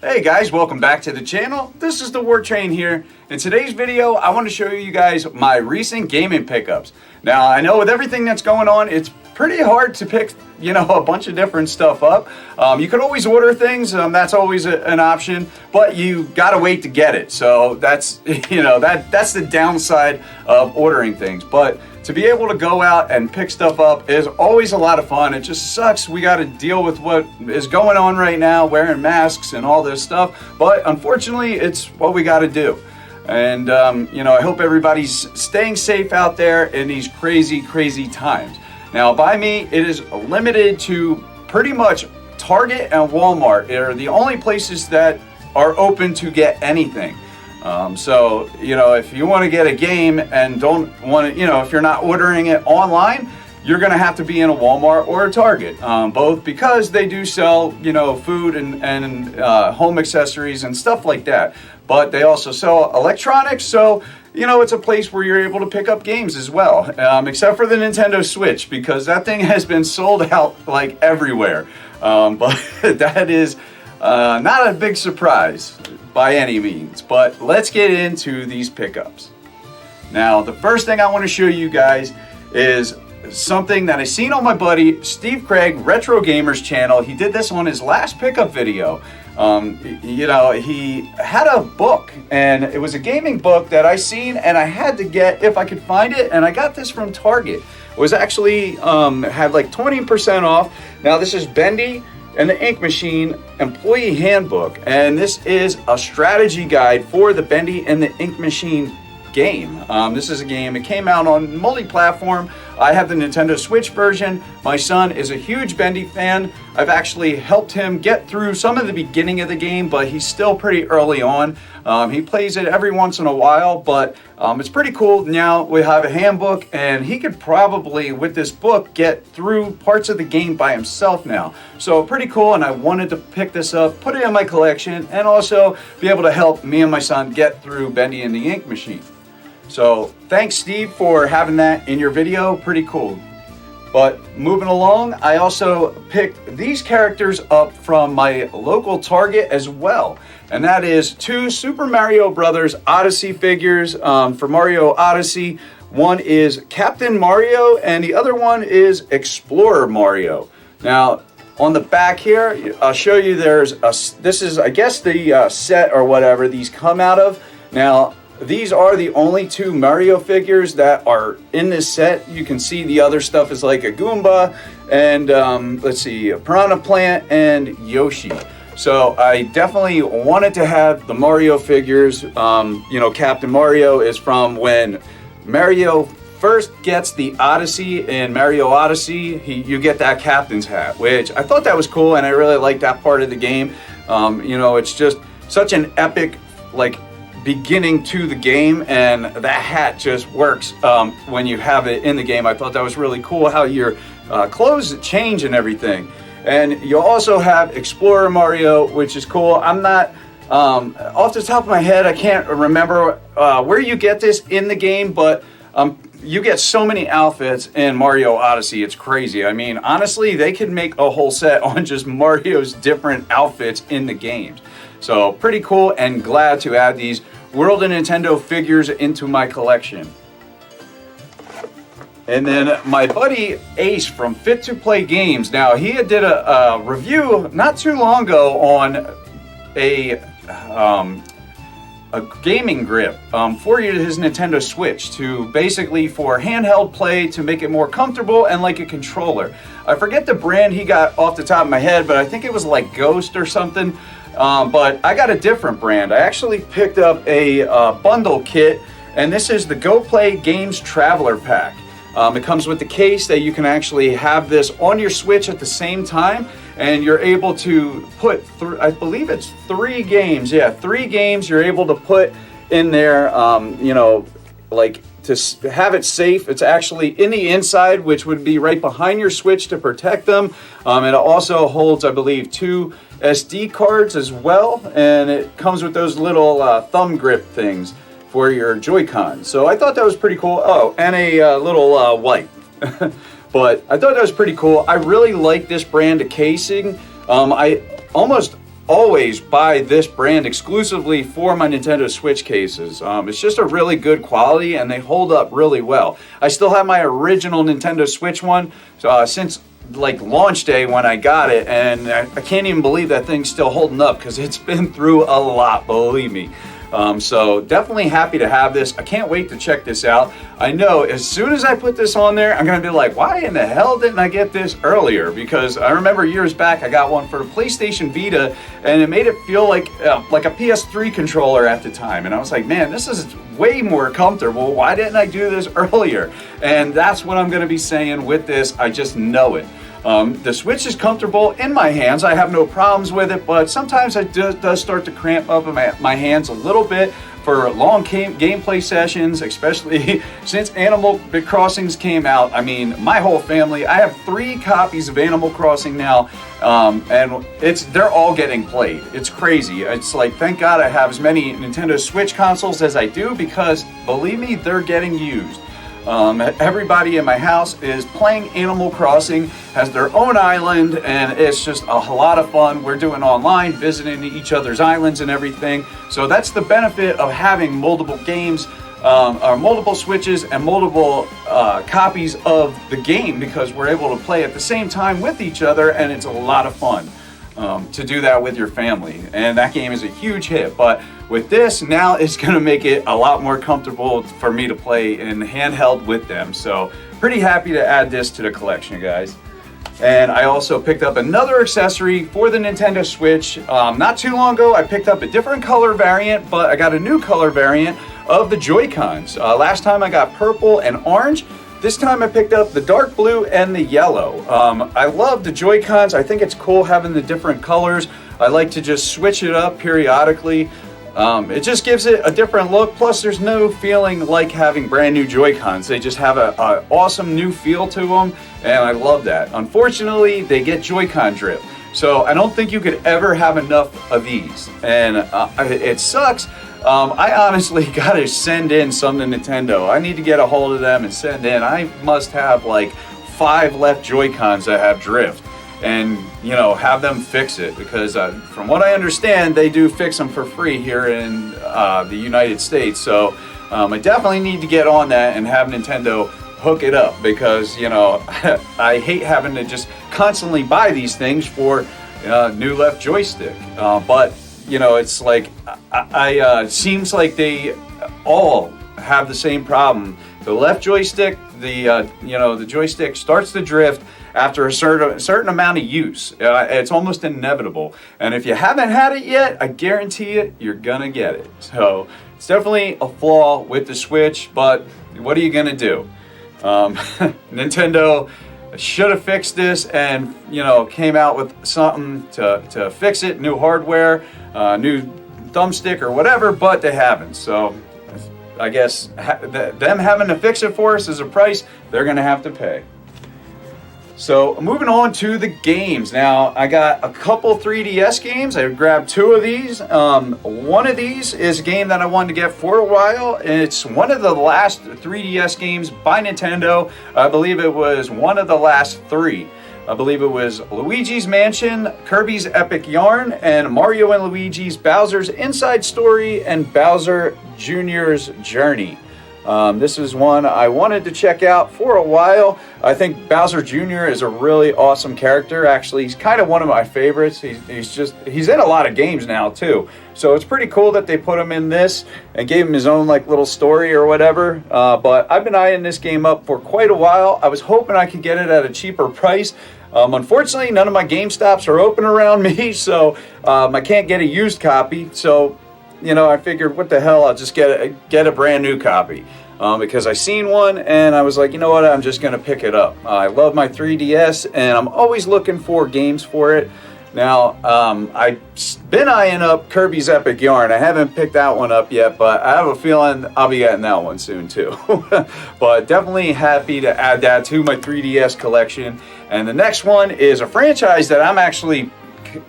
Hey guys, welcome back to the channel. This is the War Train here. In today's video, I want to show you guys my recent gaming pickups. Now, I know with everything that's going on, it's pretty hard to pick, a bunch of different stuff up. You could always order things, that's always an option, but you gotta wait to get it. So that's, that's the downside of ordering things. But to be able to go out and pick stuff up is always a lot of fun. It just sucks. We got to deal with what is going on right now, wearing masks and all this stuff. But unfortunately, it's what we got to do. And, I hope everybody's staying safe out there in these crazy, crazy times. Now, by me, it is limited to pretty much Target and Walmart. They're the only places that are open to get anything. So, if you want to get a game and don't want to, if you're not ordering it online, you're going to have to be in a Walmart or a Target, both because they do sell, food and home accessories and stuff like that. But they also sell electronics, so, it's a place where you're able to pick up games as well, except for the Nintendo Switch, because that thing has been sold out like everywhere. But that is not a big surprise by any means, but let's get into these pickups. Now, the first thing I want to show you guys is something that I seen on my buddy Steve Craig Retro Gamers channel. He did this on his last pickup video. He had a book, and it was a gaming book that I seen and I had to get if I could find it, and I got this from Target. It was actually had like 20% off. Now this is Bendy and the Ink Machine Employee Handbook, and this is a strategy guide for the Bendy and the Ink Machine game. This is a game, it came out on multi-platform. I have the Nintendo Switch version. My son is a huge Bendy fan. I've actually helped him get through some of the beginning of the game, but he's still pretty early on. He plays it every once in a while, but it's pretty cool. Now we have a handbook, and he could probably, with this book, get through parts of the game by himself now. So pretty cool, and I wanted to pick this up, put it in my collection, and also be able to help me and my son get through Bendy and the Ink Machine. So thanks, Steve, for having that in your video. Pretty cool. But moving along, I also picked these characters up from my local Target as well. And that is two Super Mario Brothers Odyssey figures for Mario Odyssey. One is Captain Mario and the other one is Explorer Mario. Now, on the back here, I'll show you this is, I guess, the set or whatever these come out of. Now, these are the only two Mario figures that are in this set. You can see the other stuff is like a Goomba and let's see, a Piranha Plant and Yoshi. So I definitely wanted to have the Mario figures. Captain Mario is from when Mario first gets the Odyssey in Mario Odyssey. You get that captain's hat, which I thought that was cool, and I really like that part of the game. It's just such an epic, beginning to the game, and that hat just works when you have it in the game. I thought that was really cool how your clothes change and everything. And you also have Explorer Mario, which is cool. I'm not off the top of my head, I can't remember where you get this in the game, but you get so many outfits in Mario Odyssey, it's crazy. I mean, honestly, they could make a whole set on just Mario's different outfits in the games. So pretty cool, and glad to add these World of Nintendo figures into my collection. And then my buddy Ace from Fit to Play Games. Now, he did a review not too long ago on a gaming grip for his Nintendo Switch, basically for handheld play, to make it more comfortable and like a controller. I forget the brand he got off the top of my head, but I think it was like Ghost or something. But I got a different brand. I actually picked up a bundle kit, and this is the Go Play Games Traveler Pack. It comes with the case that you can actually have this on your Switch at the same time, and you're able to put, I believe it's 3 games. Yeah, 3 games you're able to put in there, to have it safe. It's actually in the inside, which would be right behind your Switch to protect them. It also holds, I believe, 2 SD cards as well, and it comes with those little thumb grip things for your Joycons. So I thought that was pretty cool. Oh, and a little wipe. But I thought that was pretty cool. I really like this brand of casing. I almost always buy this brand exclusively for my Nintendo Switch cases. It's just a really good quality and they hold up really well. I still have my original Nintendo Switch one since like launch day when I got it, and I can't even believe that thing's still holding up because it's been through a lot, believe me. So definitely happy to have this. I can't wait to check this out. I know as soon as I put this on there, I'm gonna be like, why in the hell didn't I get this earlier? Because I remember years back I got one for the PlayStation Vita and it made it feel like a PS3 controller at the time. And I was like, man, this is way more comfortable. Why didn't I do this earlier? And that's what I'm gonna be saying with this. I just know it. The Switch is comfortable in my hands. I have no problems with it, but sometimes it does start to cramp up in my hands a little bit for long gameplay sessions, especially since Animal Crossings came out. I mean, my whole family, I have 3 copies of Animal Crossing now, and they're all getting played. It's crazy. It's like, thank God I have as many Nintendo Switch consoles as I do, because believe me, they're getting used. Everybody in my house is playing Animal Crossing, has their own island, and it's just a lot of fun. We're doing online, visiting each other's islands and everything. So that's the benefit of having multiple games, or multiple Switches and multiple copies of the game, because we're able to play at the same time with each other, and it's a lot of fun to do that with your family. And that game is a huge hit, but with this, now it's going to make it a lot more comfortable for me to play in handheld with them. So pretty happy to add this to the collection, guys. And I also picked up another accessory for the Nintendo Switch. Not too long ago, I picked up a different color variant, but I got a new color variant of the Joycons. Last time I got purple and orange. This time I picked up the dark blue and the yellow. I love the Joycons. I think it's cool having the different colors. I like to just switch it up periodically. It just gives it a different look. Plus, there's no feeling like having brand new Joy-Cons. They just have an awesome new feel to them, and I love that. Unfortunately, they get Joy-Con drift, so I don't think you could ever have enough of these, and it sucks. I honestly gotta send in some to Nintendo. I need to get a hold of them and send in. I must have like 5 left Joy-Cons that have drift, and have them fix it, because from what I understand, they do fix them for free here in the United States. So I definitely need to get on that and have Nintendo hook it up, because I hate having to just constantly buy these things for new left joystick. But it's like seems like they all have the same problem. The left joystick, the joystick starts to drift after a certain amount of use. It's almost inevitable. And if you haven't had it yet, I guarantee you, you're gonna get it. So it's definitely a flaw with the Switch, but what are you gonna do? Nintendo should have fixed this and came out with something to fix it, new hardware, new thumbstick or whatever, but they haven't. So I guess them having to fix it for us is a price they're gonna have to pay. So moving on to the games. Now I got a couple 3DS games. I grabbed 2 of these. One of these is a game that I wanted to get for a while. It's one of the last 3DS games by Nintendo. I believe it was one of the last 3. I believe it was Luigi's Mansion, Kirby's Epic Yarn, and Mario and Luigi's Bowser's Inside Story and Bowser Jr.'s Journey. This is one I wanted to check out for a while. I think Bowser Jr. is a really awesome character. Actually, he's kind of one of my favorites. He's in a lot of games now too. So it's pretty cool that they put him in this and gave him his own like little story or whatever. But I've been eyeing this game up for quite a while. I was hoping I could get it at a cheaper price. Unfortunately, none of my GameStops are open around me, so I can't get a used copy. So I figured, what the hell, I'll just get a brand new copy. Because I seen one and I was like, you know what, I'm just going to pick it up. I love my 3DS and I'm always looking for games for it. Now, I've been eyeing up Kirby's Epic Yarn. I haven't picked that one up yet, but I have a feeling I'll be getting that one soon too. But definitely happy to add that to my 3DS collection. And the next one is a franchise that I'm actually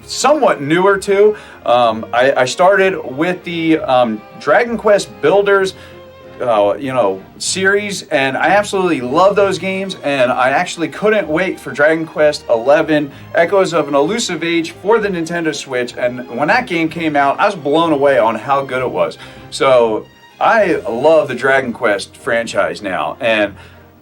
somewhat newer to. I started with the Dragon Quest Builders series, and I absolutely love those games, and I actually couldn't wait for Dragon Quest XI Echoes of an Elusive Age for the Nintendo Switch. And when that game came out, I was blown away on how good it was. So I love the Dragon Quest franchise now, and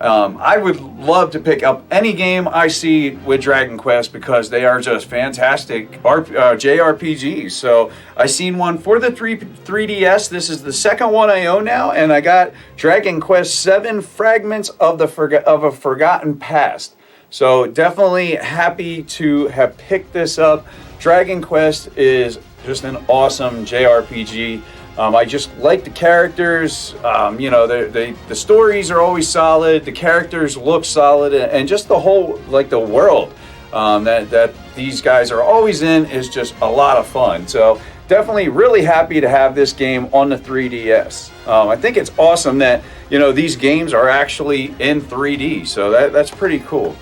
I would love to pick up any game I see with Dragon Quest because they are just fantastic JRPGs. So I seen one for the 3DS. This is the second one I own now, and I got Dragon Quest VII Fragments of a Forgotten Past. So definitely happy to have picked this up. Dragon Quest is just an awesome JRPG. I just like the characters. The stories are always solid. The characters look solid, and just the whole, like, the world that these guys are always in is just a lot of fun. So definitely really happy to have this game on the 3DS. I think it's awesome that these games are actually in 3D. So that's pretty cool.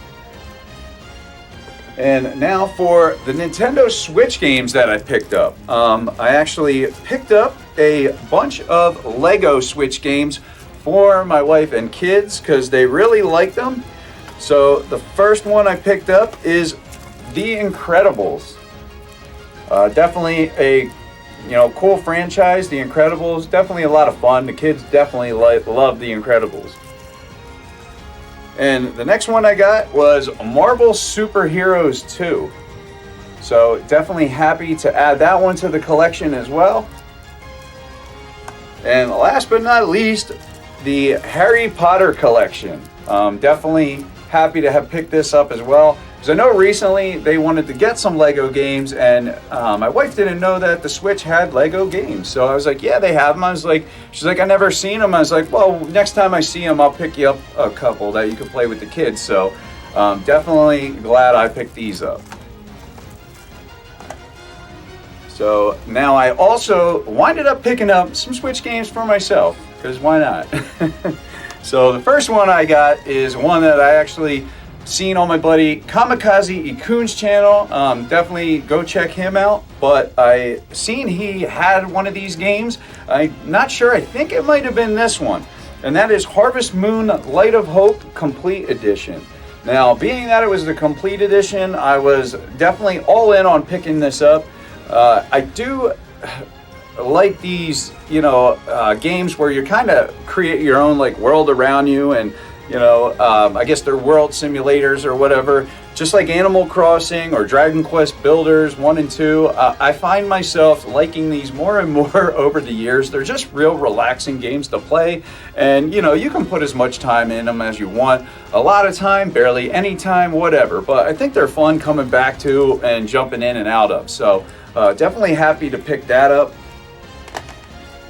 And now for the Nintendo Switch games that I picked up. I actually picked up a bunch of Lego Switch games for my wife and kids because they really like them. So the first one I picked up is The Incredibles. Definitely a cool franchise. The Incredibles, definitely a lot of fun. The kids definitely love The Incredibles. And the next one I got was Marvel Superheroes 2. So definitely happy to add that one to the collection as well. And last but not least, the Harry Potter collection. Definitely happy to have picked this up as well. Because I know recently they wanted to get some Lego games, and my wife didn't know that the Switch had Lego games. So I was like, yeah, they have them. She's like, I never seen them. I was like, well, next time I see them, I'll pick you up a couple that you can play with the kids. So definitely glad I picked these up. So now I also winded up picking up some Switch games for myself, because why not? So the first one I got is one that I actually seen on my buddy Kamikaze Ikun's channel. Definitely go check him out. But I seen he had one of these games. I'm not sure. I think it might have been this one. And that is Harvest Moon Light of Hope Complete Edition. Now, being that it was the Complete Edition, I was definitely all in on picking this up. I do like these, games where you kind of create your own world around you, and I guess they're world simulators or whatever, just like Animal Crossing or Dragon Quest Builders 1 and 2. I find myself liking these more and more over the years. They're just real relaxing games to play, and you can put as much time in them as you want. A lot of time, barely any time, whatever. But I think they're fun coming back to and jumping in and out of. So definitely happy to pick that up.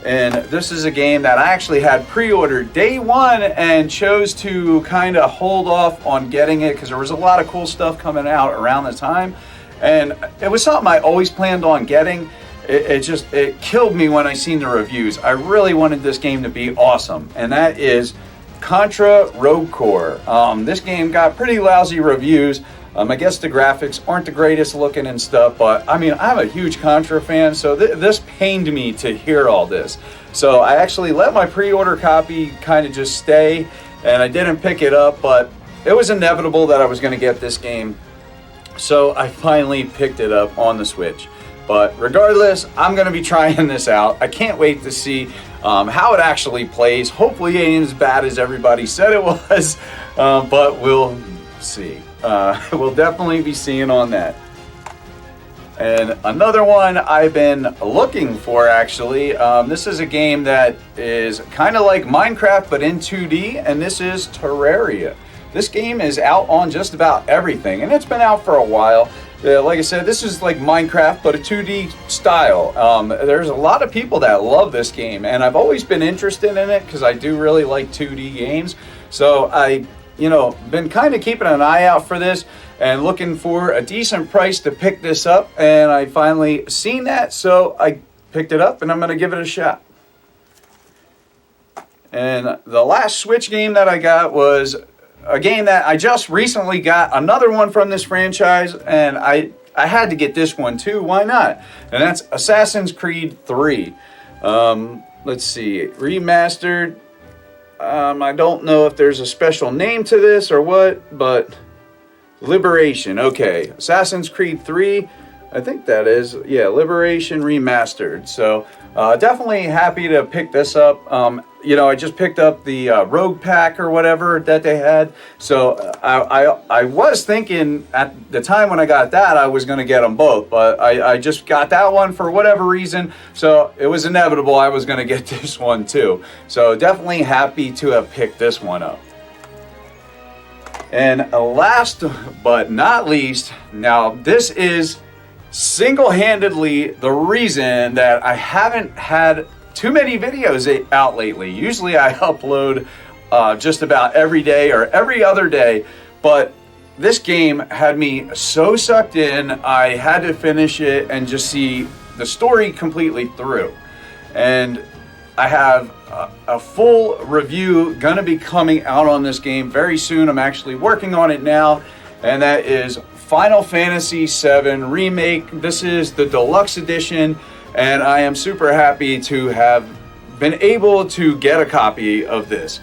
And this is a game that I actually had pre-ordered day one and chose to kind of hold off on getting it because there was a lot of cool stuff coming out around the time. And it was something I always planned on getting. It killed me when I seen the reviews. I really wanted this game to be awesome. And that is Contra Rogue Core. This game got pretty lousy reviews. I guess the graphics aren't the greatest looking and stuff, but I mean, I'm a huge Contra fan, so this pained me to hear all this. So I actually let my pre-order copy kind of just stay, and I didn't pick it up, but it was inevitable that I was going to get this game. So I finally picked it up on the Switch. But regardless, I'm going to be trying this out. I can't wait to see how it actually plays. Hopefully it ain't as bad as everybody said it was, but we'll see. We'll definitely be seeing on that. And another one I've been looking for, actually, this is a game that is kind of like Minecraft but in 2D, and this is Terraria. This game is out on just about everything, and it's been out for a while. Like I said, this is like Minecraft but a 2D style. There's a lot of people that love this game, and I've always been interested in it because I do really like 2D games. So I been kind of keeping an eye out for this and looking for a decent price to pick this up, and I finally seen that, so I picked it up and I'm going to give it a shot. And the last Switch game that I got was a game that I just recently got, another one from this franchise, and I had to get this one too, why not? And that's Assassin's Creed 3. Let's see, remastered. I don't know if there's a special name to this or what, but Liberation. Okay, Assassin's Creed 3. I think that is, yeah, Liberation Remastered. So definitely happy to pick this up. You know, I just picked up the Rogue Pack or whatever that they had. So I was thinking at the time when I got that, I was going to get them both. But I just got that one for whatever reason. So it was inevitable I was going to get this one too. So definitely happy to have picked this one up. And last but not least, now this is single-handedly the reason that I haven't had too many videos out lately. Usually I upload just about every day or every other day, but this game had me so sucked in, I had to finish it and just see the story completely through. And I have a full review gonna be coming out on this game very soon. I'm actually working on it now, and that is Final Fantasy VII Remake. This is the deluxe edition, and I am super happy to have been able to get a copy of this.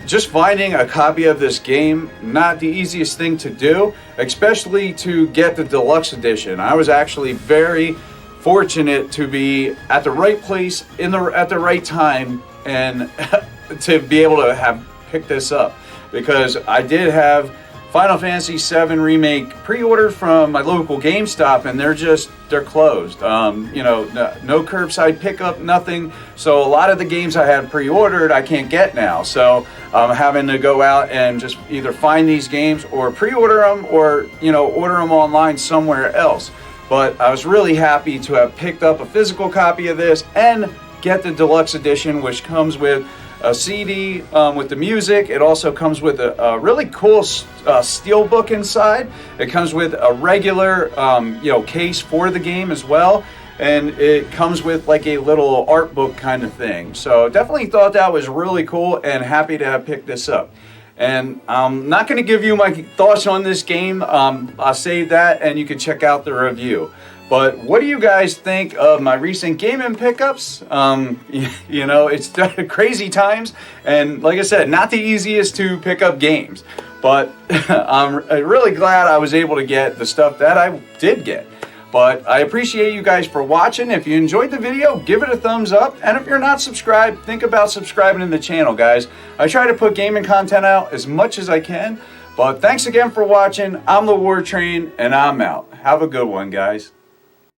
Just finding a copy of this game, not the easiest thing to do, especially to get the deluxe edition. I was actually very fortunate to be at the right place at the right time and to be able to have picked this up, because I did have Final Fantasy VII Remake pre-ordered from my local GameStop, and they're closed. You know, no curbside pickup, nothing. So a lot of the games I had pre-ordered, I can't get now. So I'm having to go out and just either find these games or pre-order them, or, you know, order them online somewhere else. But I was really happy to have picked up a physical copy of this and get the deluxe edition, which comes with a CD with the music. It also comes with a really cool steel book inside. It comes with a regular you know, case for the game as well, and it comes with like a little art book kind of thing. So definitely thought that was really cool, and happy to have picked this up. And I'm not going to give you my thoughts on this game. I'll save that and you can check out the review. But what do you guys think of my recent gaming pickups? You know, it's crazy times, and like I said, not the easiest to pick up games. But I'm really glad I was able to get the stuff that I did get. But I appreciate you guys for watching. If you enjoyed the video, give it a thumbs up. And if you're not subscribed, think about subscribing to the channel, guys. I try to put gaming content out as much as I can. But thanks again for watching. I'm the War Train, and I'm out. Have a good one, guys.